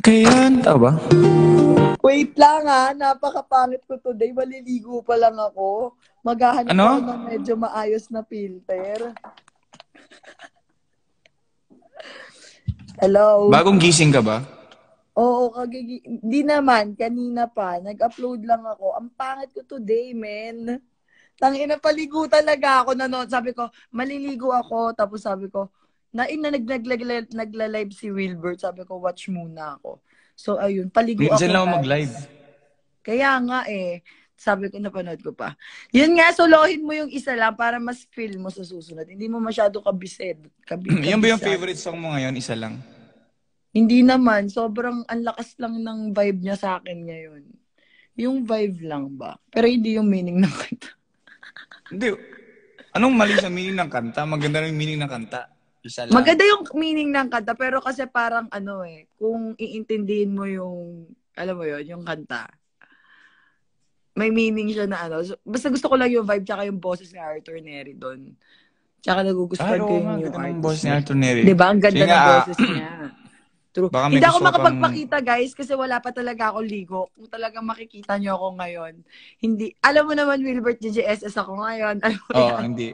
Kaya, ba? Wait lang napakapangit ko today. Maliligo pa lang ako. Maghahanap ako ng medyo maayos na filter. Hello? Bagong gising ka ba? Oo, di naman. Kanina pa. Nag-upload lang ako. Ang pangit ko today, men. Tangina, paligo talaga ako na noon. Sabi ko, maliligo ako. Tapos sabi ko, nagla-live si Wilbert. Sabi ko, watch muna ako. So, ayun, paligo ako. Minsan lang ako mag-live. Kaya nga sabi ko, napanood ko pa. Yun nga, solohin mo yung isa lang para mas feel mo sa susunod. Hindi mo masyado kabised. Yan ba yung favorite song mo ngayon? Isa lang? Hindi naman. Sobrang ang lakas lang ng vibe niya sa akin ngayon. Yung vibe lang ba? Pero hindi yung meaning ng kanta. Hindi. Anong mali sa meaning ng kanta? Maganda rin yung meaning ng kanta. Isa lang. Maganda yung meaning ng kanta, pero kasi parang kung iintindihin mo yung, alam mo yun, yung kanta, may meaning siya na So, basta gusto ko lang yung vibe tsaka yung boses ni Arthur Neri doon. Tsaka nagugustuhan ko yung new artist. Boses ni Arthur Neri. Diba? Ang ganda ng boses niya. True. Hindi ako makapagpakita, guys, kasi wala pa talaga ako ligo. Kung talagang makikita nyo ako ngayon, hindi, alam mo naman, Wilbert, GGSS ako ngayon.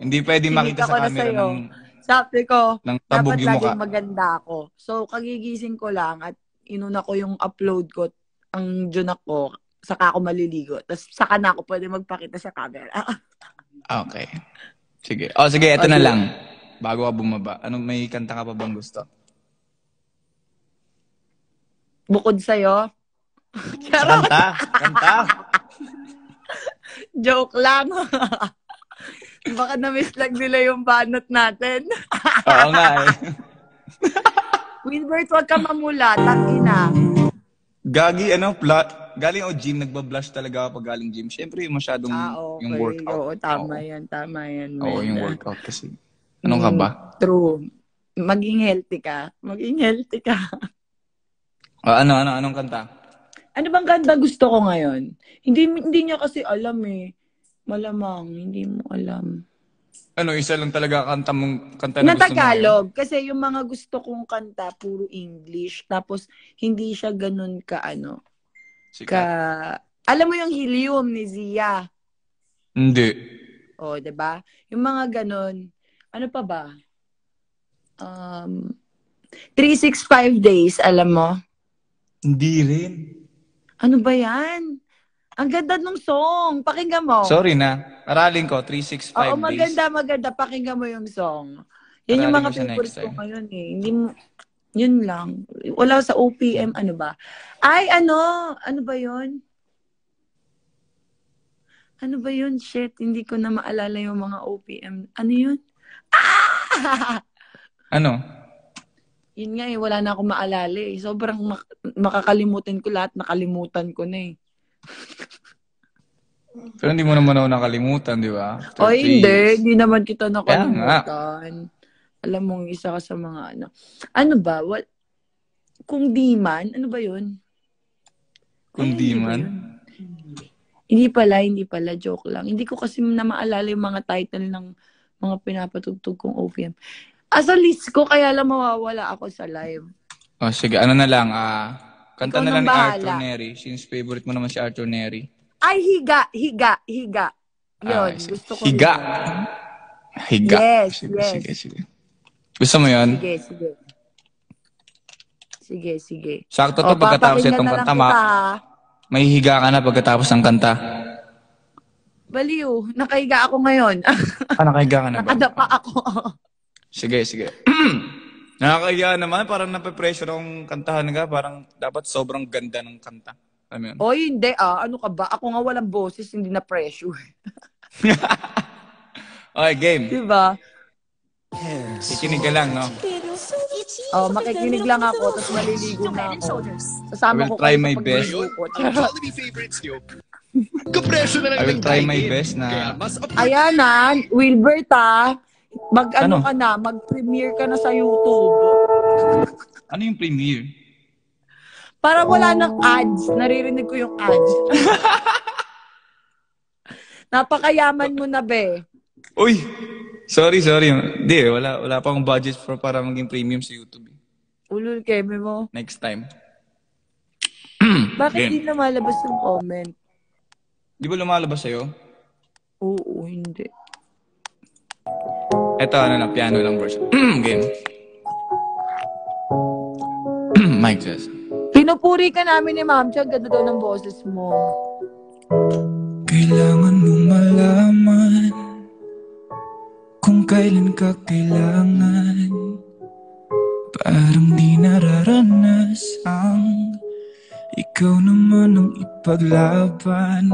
Hindi pwede makita sa camera ng... Sabi ko, dapat laging maganda ako. So, kagigising ko lang at inuna ko yung upload ko, ang junak ko, saka ako maliligo. Tapos, saka na ako pwede magpakita sa camera. Okay. Sige. Sige, ito na lang. Bago ka bumaba. May kanta ka pa bang gusto? Bukod sa'yo? Kanta! Joke lang. Baka na-miss lang nila yung banat natin. Oo nga Wilbert, wag ka mamulat. Tangina. Gagi, galing ako gym, nagbablush talaga ako pag galing gym. Siyempre, masyadong okay. Yung workout. Oo, tama yan. Oo, yung workout kasi. Anong ka ba? True. Maging healthy ka. Anong kanta? Ano bang kanta gusto ko ngayon? Hindi niya kasi alam Malamang, hindi mo alam. Isa lang talaga kanta na gusto mo? Tagalog. Kasi yung mga gusto kong kanta, puro English. Tapos, hindi siya ganun alam mo yung Helium ni Zia? Hindi. Diba? Yung mga ganun. Ano pa ba? 365 Days, alam mo? Hindi rin. Ano ba yan? Ang ganda ng song. Pakinggan mo. Sorry na. Aralin ko, 365 Days. Maganda. Pakinggan mo yung song. Yan yung mga favorite ko ngayon Yun lang. Wala sa OPM, ano ba? Ano ba yun? Ano ba yun? Shit, hindi ko na maalala yung mga OPM. Ano yun? Ano? Yun nga wala na akong maalala Sobrang makakalimutin ko lahat. Nakalimutan ko na Pero hindi mo naman ako nakalimutan, di ba? Hindi. Hindi naman kita nakalimutan. Alam mo, isa ka sa mga Ano ba? Kung di man, ano ba yun? Kung di man? Hindi pala. Joke lang. Hindi ko kasi na maalala yung mga title ng mga pinapatugtog kong OPM. Sa list ko, kaya lang mawawala ako sa live. Sige. Ano na lang, kanta na lang ni bahala. Arthur Neri. Since favorite mo naman si Arthur Neri. Ay, higa. Yun, gusto ko higa. Yes, Sige. Gusto mo yun? Sige. Sakto to pagkatapos itong kanta. May higa ka na pagkatapos ng kanta. Baliw, nakahiga ako ngayon. Nakahiga ka na ba? Nakadapa ako. Sige. Nakakahiya naman, parang nape-pressure akong kantahan ka. Parang dapat sobrang ganda ng kanta. Hindi ano ka ba? Ako nga walang boses, hindi na pressure. Okay, game. Diba? Kikinig ka lang, no? Makikinig lang ako, tapos maliligo na ako. Sasama ko try my best. I will try my best na... Ayan Wilbert ka na, mag-premiere ka na sa YouTube. Ano yung premiere? Para wala ng ads. Naririnig ko yung ads. Napakayaman mo na, be. Uy! Sorry. Hindi, wala pa akong budget para maging premium sa YouTube. Ulul keme mo. Next time. Bakit Game. di lumalabas yung comment? Di ba lumalabas sa'yo? Oo, hindi. Ito, piano lang version. Game. Mic test. Pinupuri ka namin ni Ma'am Cho. Ganda daw ng boses mo. Kailangan mo malaman kung kailan ka kailangan. Parang di nararanas ang ikaw naman ang ipaglaban.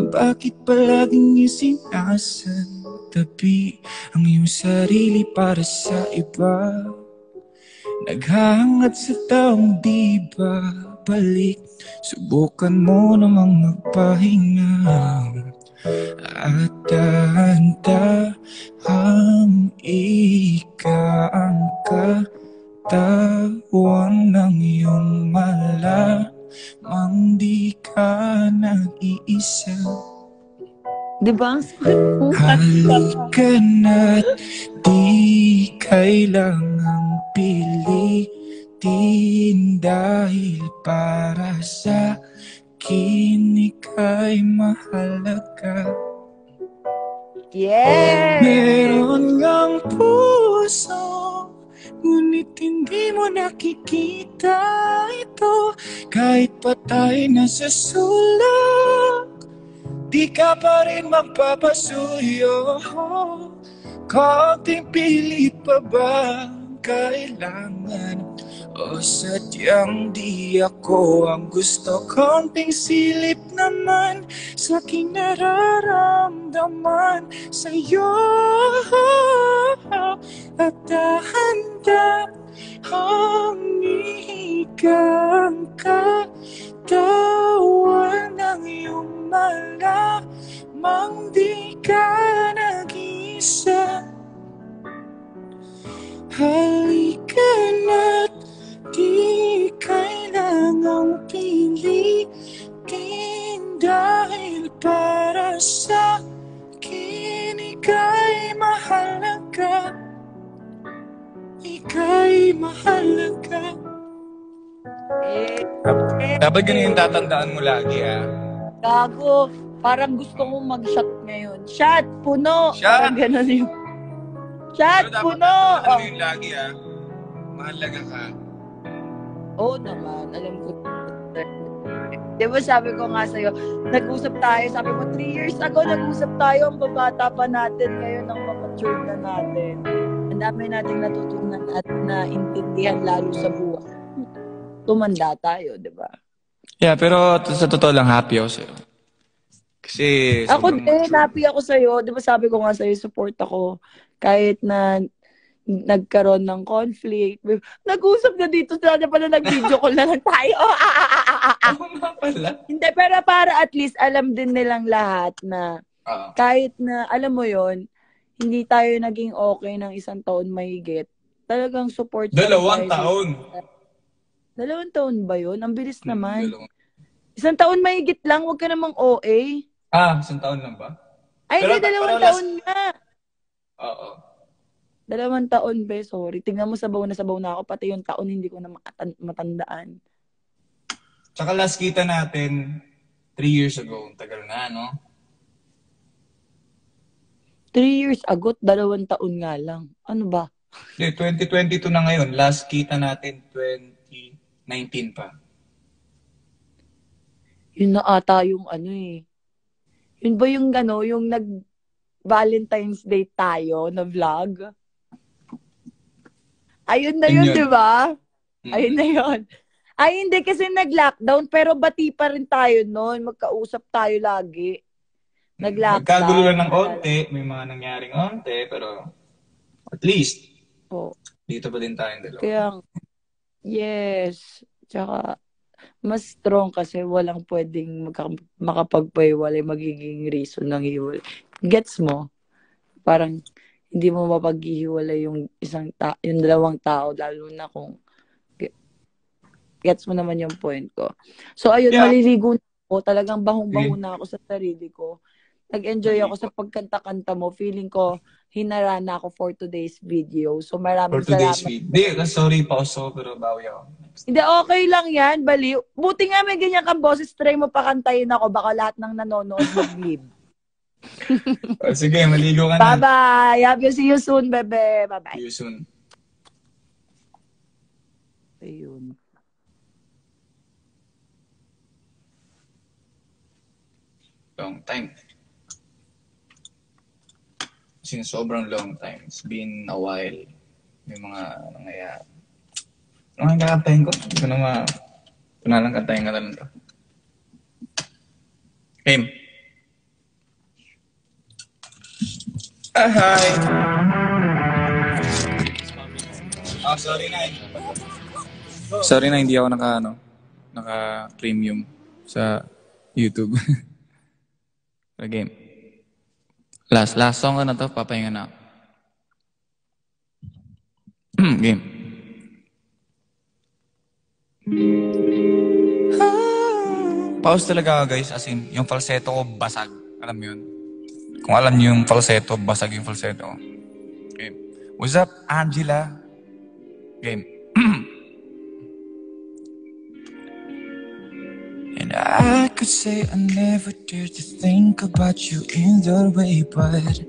Bakit palaging isinasantabi ang iyong sarili para sa iba? Naghahangat sa taong di babalik. Subukan mo namang magpahinga at dahan-dahang ikaang katawan ng iyong malamang di ka nag-iisa. Diba? Ang sakit mo. Halika na't di kailangang pilitin dahil para sa akin ika'y mahalaga. Yes! Meron ngang puso, ngunit hindi mo nakikita ito. Kahit patay na sa sulak, di ka pa rin magpapasuyo. Konting pilit pa ba kailangan? O sadyang di ako ang gusto? Konting silip naman sa aking nararamdaman sa'yo. At dahan-dahang ikang katawan ng iyong malamang di ka nag-isa. Halika na't di kailangang pilitin dahil para sa akin ika'y mahalaga. Ika'y mahalaga. Dapat ganun yung tatandaan mo lagi, ah. Gago. Parang gusto kong mag-shot ngayon. Shot! Puno! Shot! Parang ganun yung... Shot! Puno! Ano yun lagi, ah. Mahalaga ka. Oo naman. Alam ko. Di ba sabi ko nga sa'yo, nag-usap tayo. Sabi mo, 3 years ago, nag-usap tayo. Ang babata pa natin. Ngayon, ang mamature na natin. Ang dami nating natutunan at naintindihan lalo sa buhay. Tumanda tayo, di ba? Yeah, pero sa totoo lang, happy ako sa'yo. Kasi ako din, happy ako sa'yo. Di ba sabi ko nga sa'yo, support ako. Kahit na nagkaroon ng conflict. Nag-usap na dito. Sana pala nag-video call na lang tayo. Ako nga pala. Hindi, pero para at least alam din nilang lahat na kahit na, alam mo yon hindi tayo naging okay ng 1 taon mahigit. Talagang support. 2 taon. 2 taon ba yun? Ang bilis naman. 1 taon mahigit lang. Huwag ka namang OA. 1 taon lang ba? Ay, hindi. 2 taon nga. Oo. 2 taon, be. Sorry. Tingnan mo, sabaw na ako. Pati yung taon, hindi ko na matandaan. Tsaka last kita natin, 3 years ago. Tagal na, no? 3 years ago, 2 taon nga lang. Ano ba? 2022 na ngayon. Last kita natin, 2019 pa. Yun na ata yung ano eh. Yun ba yung ano, yung nag-Valentine's Day tayo na vlog? Ayun na yun, di ba? Ayun na yun. Ay, hindi kasi nag-lockdown, pero bati pa rin tayo noon. Magkausap tayo lagi. Nag-lockdown. Nagkagulo lang ng konti. May mga nangyaring konti, pero at least, dito pa din tayong dalawa. Kaya, yes. Tsaka, mas strong kasi walang pwedeng makapagpaiwalay, magiging reason ng hiwalay. Gets mo? Parang hindi mo mapaghihiwalay yung yung 2 tao, lalo na kung gets mo naman yung point ko. So ayun, maliligo na ako. Talagang bahong-baho na ako sa sarili ko. Nag-enjoy ako sa pagkanta-kanta mo. Feeling ko, hinarana ako for today's video. So maraming salamat. Hindi, sorry pa ako, pero bawi ako. Hindi, okay lang yan. Baliw. Buti nga may ganyan kang boses. Try mo pa kantayin ako. Baka lahat ng nanonood mag-leave. Sige, maligo ka na. Bye-bye. Have you see you soon, bebe. Bye-bye. See you soon. Ayun. Long time. Since sobrang long time. It's been a while. May mga nangyayari. Ano nga kakantahin ko? Hindi ko na ito na lang kantahin ka na lang to. Game. Hi! Sorry na. Sorry na, hindi ako naka-premium sa YouTube. Game. Last song ka na to, papahinga na ako. Game. Pause talaga ako guys, as in, yung falsetto ko basag. Alam mo yun? Kung alam niyo yung falsetto, basag yung falsetto ko. Game. What's up, Angela? Game. And I could say I never dared to think about you in that way, but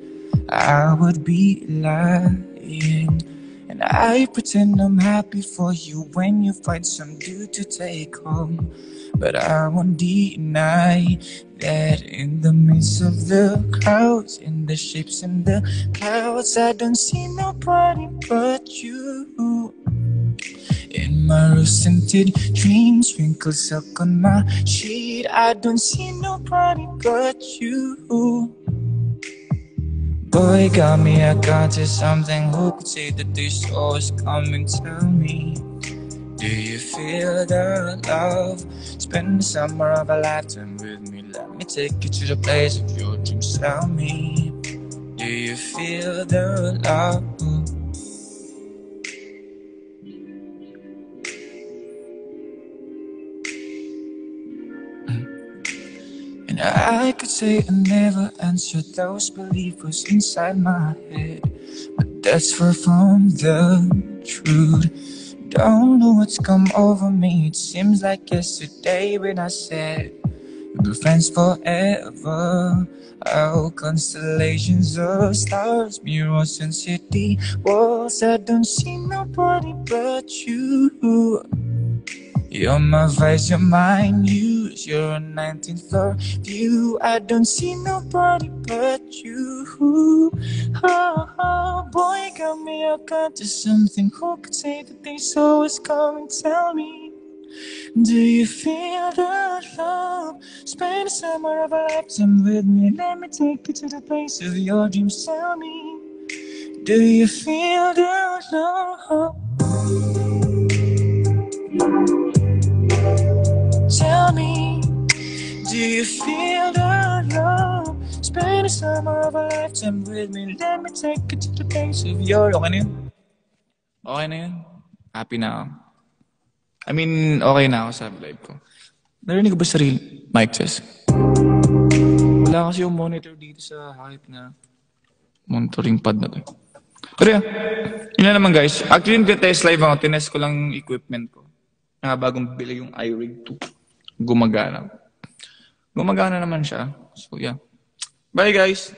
I would be lying. And I pretend I'm happy for you when you find some dude to take home. But I won't deny that in the midst of the crowds, in the shapes and the clouds, I don't see nobody but you. In my rose-scented dreams, wrinkles stuck on my sheet, I don't see nobody but you. Boy, got me, I got to something. Who could say that this always come and tell me? Do you feel the love? Spend the summer of a lifetime with me. Let me take you to the place of your dreams. Tell me, do you feel the love? And I could say I never answered those believers inside my head, but that's far from the truth. Don't know what's come over me. It seems like yesterday when I said we'll be friends forever. Oh, constellations of stars, mirrors and city walls. I don't see nobody but you. You're my vice, you're my muse. You're a 19th floor view. I don't see nobody but you. Oh, boy, got me up onto something. Who could say that they saw us come and tell me? Do you feel the love? Spend the summer of a lifetime with me. Let me take you to the place of your dreams. Tell me, do you feel the love? Tell me, do you feel the love? Spend the summer of a lifetime with me. Let me take you to the place of your... Okay na yun? Okay na yun? Happy na ako. I mean, okay na ako sa live ko. Narinig ko ba sarili? Mic test. Wala kasi yung monitor dito sa hype na monitoring pad na to. Kaya, yun na naman guys. Actually, nag-test live ako. Tinest ko lang equipment ko. Bagong bili yung iRig 2. Gumagana. Gumagana naman siya. So, yeah. Bye, guys.